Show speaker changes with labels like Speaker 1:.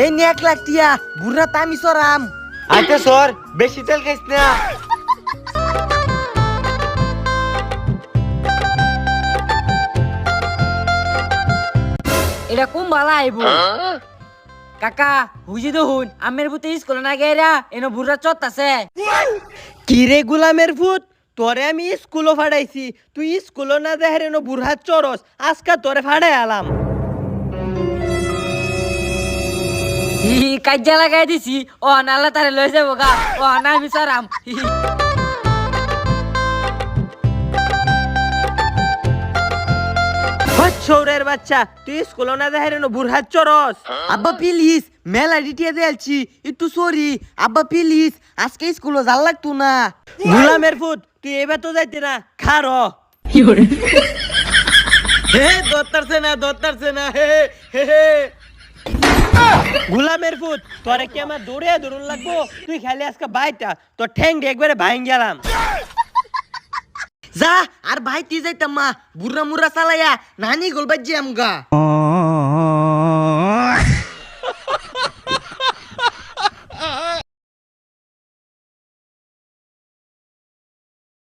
Speaker 1: এই নে 1 লাখ টিয়া বুড়া তামি সরাম।
Speaker 2: আচ্ছা সর, বেশি তেল খাইস না।
Speaker 3: এটা কোন বালা আইব কাকা বুঝি দেখুন আমের বুতে স্কুলে না গেরা এনো বুড়া চত আছে।
Speaker 1: কি রে গুলামের ভূত, তোরে আমি স্কুলও ফাড়াইছি, তুই স্কুলও না দেখার এনো বুড়া চরস, আজকা তোরে ফাড়াই আলাম।
Speaker 3: কাজ্জা লাগাই দিছি ও নালা তারে লই যাবো গা ও না আমি সারাম।
Speaker 1: ছৌরের বাচ্চা, তুই স্কুলও না দেখার এনো বুড়া চরস। আব্বা প্লিজ, মেলা ডিটিয়ে দেলছি, একটু সরি আব্বা প্লিজ, আজকে স্কুলও ভাল লাগতো না। গুলামের ভূত, তুই এবার তো যাইতে না, খার হে দত্তারছে না হে হে হে। গুলামের ভূত, তোরে কি আমার দৌড়ে দৌড়ুন লাগবো? তুই খালি আজকে বাইটা তোর ঠ্যাং দিয়ে একবারে ভাঙ গেলাম। যা আর ভাই তুই যাইতাম মা, বুড়া মুড়া চালাইয়া নানি গোলবাজি আমগা।